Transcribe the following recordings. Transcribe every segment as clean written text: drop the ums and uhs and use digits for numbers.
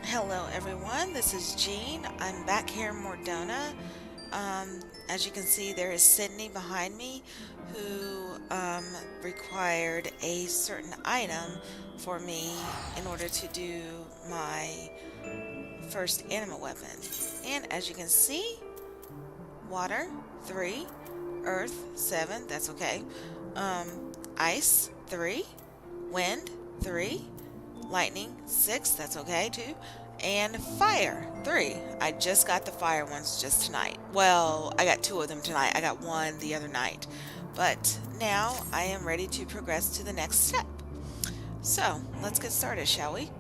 Hello everyone, this is Jean. I'm back here in Mordona. As you can see, there is Sydney behind me who required a certain item for me in order to do my first anima weapon. And as you can see, water 3, earth 7, that's okay. Ice 3, wind 3, lightning 6, that's okay too, and fire 3. I just got the fire ones just tonight. Well, I got 2 of them tonight. I got one the other night. But now I am ready to progress to the next step. So let's get started, shall we?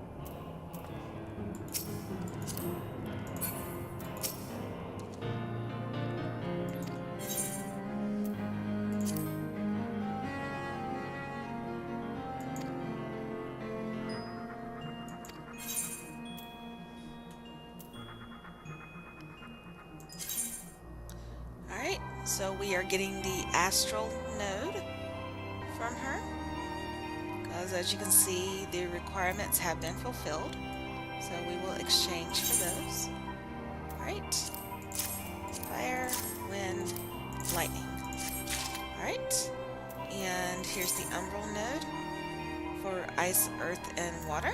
Alright, so we are getting the astral node from her. Because as you can see, the requirements have been fulfilled. So we will exchange for those. Alright. Fire, wind, lightning. Alright. And here's the umbral node for ice, earth, and water.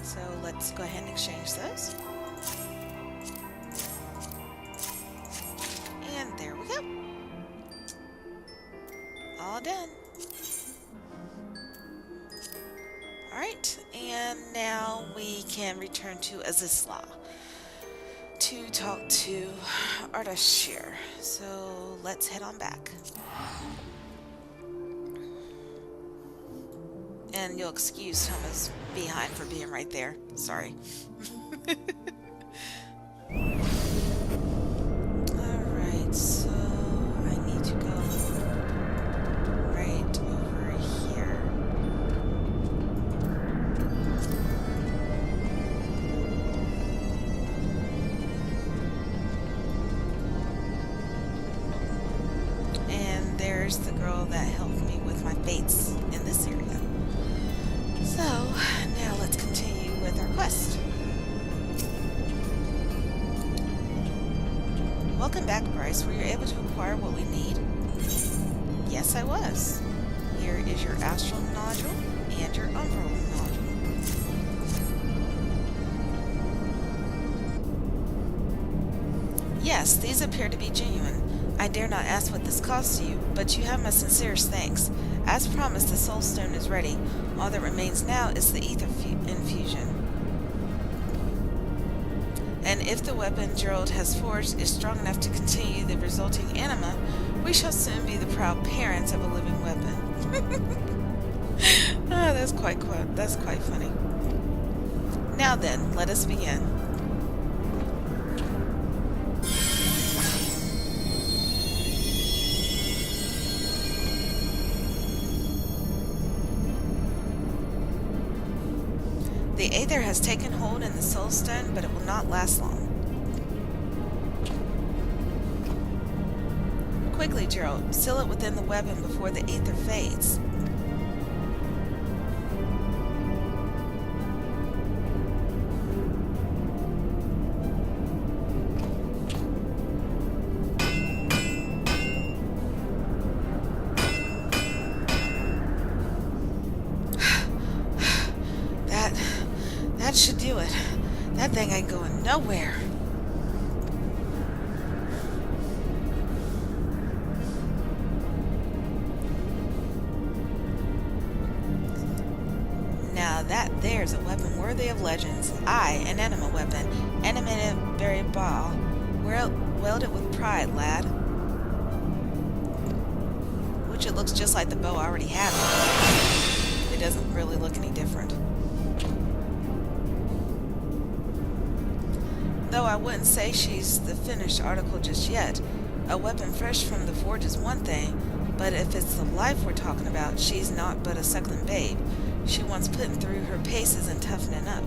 So let's go ahead and exchange those. And there we go. All done. Alright, and now we can return to Azisla to talk to Ardashir. So let's head on back. And you'll excuse Thomas behind for being right there. Sorry. Alright, so I need to go right over here. And there's the girl that helped me with my fates in this area. So, now let's continue with our quest. Welcome back, Bryce. Were you able to acquire what we need? Yes, I was. Here is your astral nodule and your umbral nodule. Yes, these appear to be genuine. I dare not ask what this costs you, but you have my sincerest thanks. As promised, the soul stone is ready. All that remains now is the ether infusion. And if the weapon Gerald has forged is strong enough to continue the resulting anima, we shall soon be the proud parents of a living weapon. Ah, that's quite funny. Now then, let us begin. The Aether has taken hold in the Soul Stone, but it will not last long. Quickly, Gerald, seal it within the weapon before the Aether fades. That should do it. That thing ain't going nowhere. Now that there's a weapon worthy of legends. An Anima weapon. Animated Berimbau. Wield it with pride, lad. Which it looks just like the bow I already have. It doesn't really look any different. Though I wouldn't say she's the finished article just yet. A weapon fresh from the forge is one thing, but if it's the life we're talking about, she's not but a suckling babe. She wants putting through her paces and toughening up.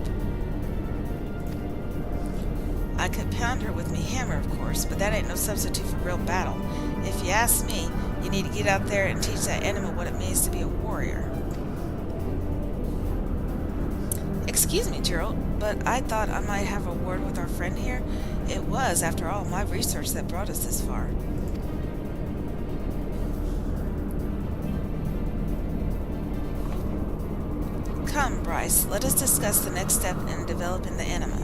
I could pound her with me hammer, of course, but that ain't no substitute for real battle. If you ask me, you need to get out there and teach that anima what it means to be a warrior. Excuse me, Gerald, but I thought I might have a word with our friend here. It was, after all, my research that brought us this far. Come, Bryce, let us discuss the next step in developing the Anima.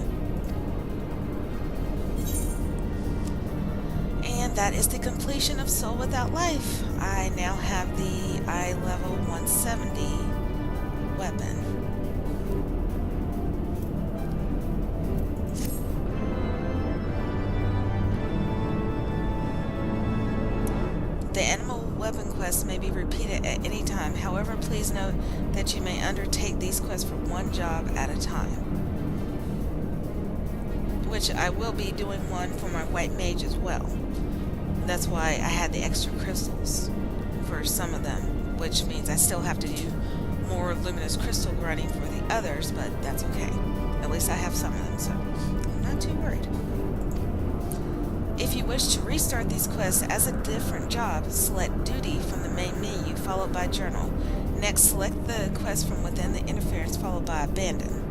And that is the completion of Soul Without Life. I now have the iLvl 170 weapon. The animal weapon quests may be repeated at any time. However, please note that you may undertake these quests for one job at a time. Which I will be doing one for my white mage as well. That's why I had the extra crystals for some of them, which means I still have to do more luminous crystal grinding for the others, but that's okay. At least I have some of them, so I'm not too worried. If you wish to restart these quests as a different job, select Duty from the main menu, followed by Journal. Next, select the quest from within the interference, followed by Abandon.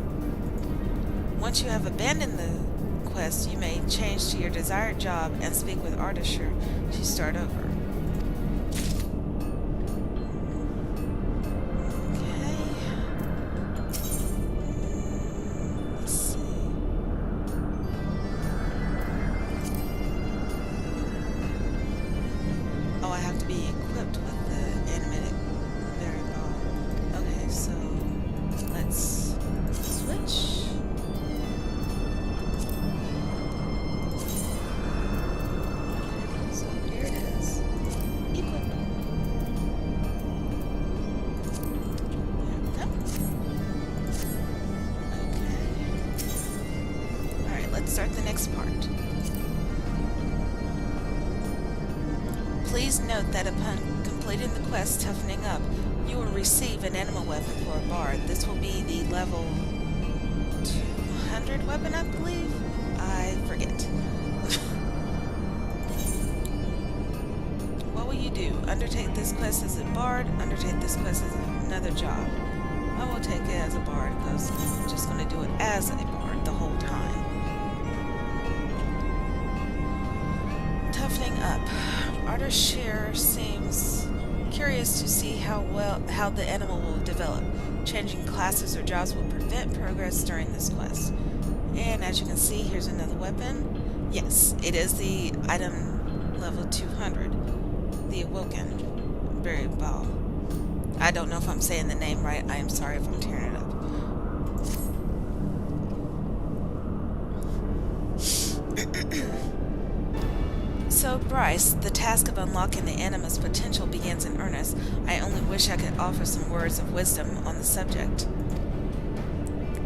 Once you have abandoned the quest, you may change to your desired job and speak with Artisher to start over. I have to be equipped with the Animated Berimbau. Okay, so let's switch. So here it is. Equip. There we go. Okay. Alright, let's start the next part. Please note that upon completing the quest Toughening Up, you will receive an Anima weapon for a bard. This will be the level 200 weapon, I believe? I forget. What will you do? Undertake this quest as a bard, undertake this quest as another job. I will take it as a bard because I'm just going to do it as a bard the whole time. Toughening Up. Artisher seems curious to see how the animal will develop. Changing classes or jobs will prevent progress during this quest. And as you can see, here's another weapon. Yes, it is the item level 200, the Awoken Berimbau. I don't know if I'm saying the name right. I am sorry if I'm tearing it up. So, Bryce, the task of unlocking the Anima's potential begins in earnest. I only wish I could offer some words of wisdom on the subject.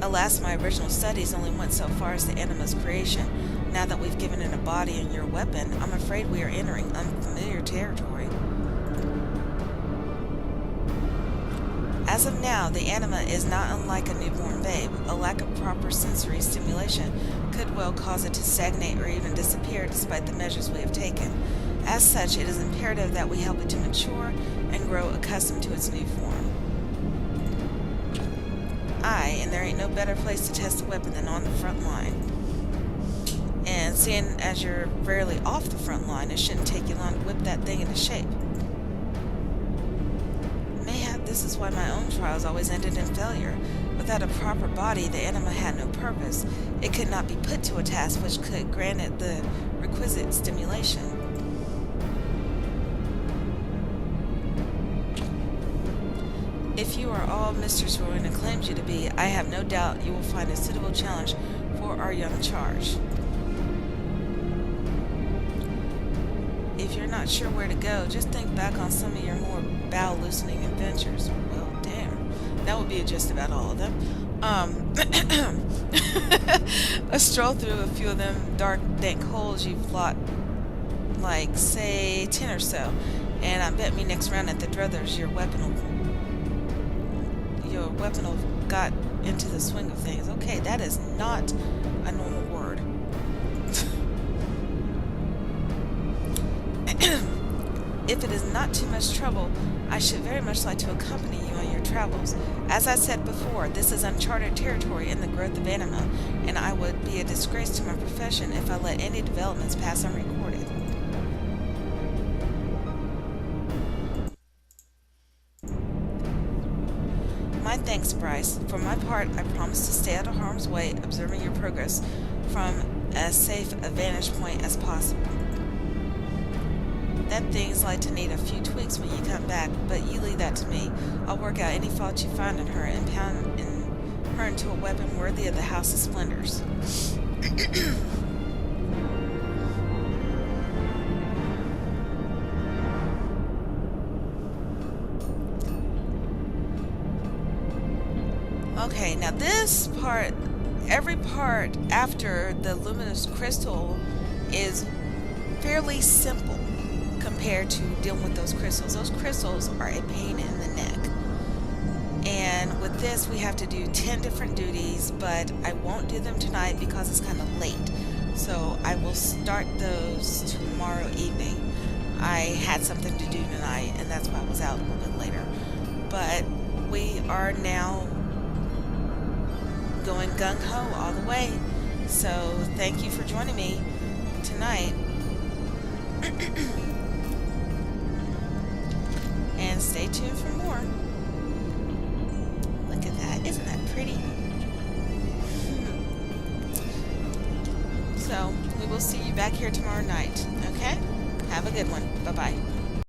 Alas, my original studies only went so far as the Anima's creation. Now that we've given it a body and your weapon, I'm afraid we are entering unfamiliar territory. As of now, the Anima is not unlike a newborn babe. A lack of proper sensory stimulation could well cause it to stagnate or even disappear despite the measures we have taken. As such, it is imperative that we help it to mature and grow accustomed to its new form. Aye, and there ain't no better place to test a weapon than on the front line. And seeing as you're rarely off the front line, it shouldn't take you long to whip that thing into shape. This is why my own trials always ended in failure. Without a proper body, the Anima had no purpose. It could not be put to a task which could grant it the requisite stimulation. If you are all Mistress Rowena claims you to be, I have no doubt you will find a suitable challenge for our young charge. If you're not sure where to go, just think back on some of your more bow-loosening adventures. Well, damn. That would be just about all of them. A stroll through a few of them dark, dank holes you've fought, like, say, 10 or so. And I bet me next round at the Druthers, your weapon will got into the swing of things. Okay, that is not a normal word. If it is not too much trouble, I should very much like to accompany you on your travels. As I said before, this is uncharted territory in the growth of Anima, and I would be a disgrace to my profession if I let any developments pass unrecorded. My thanks, Bryce. For my part, I promise to stay out of harm's way, observing your progress from as safe a vantage point as possible. That thing's like to need a few tweaks when you come back, but you leave that to me. I'll work out any faults you find in her and pound her into a weapon worthy of the House of Splendors. Okay, now this part, every part after the Luminous crystal is fairly simple compared to dealing with those crystals. Those crystals are a pain in the neck. And with this, we have to do 10 different duties, but I won't do them tonight because it's kind of late. So I will start those tomorrow evening. I had something to do tonight, and that's why I was out a little bit later. But we are now going gung-ho all the way. So thank you for joining me tonight. And stay tuned for more. Look at that. Isn't that pretty? So we will see you back here tomorrow night. Okay? Have a good one. Bye-bye.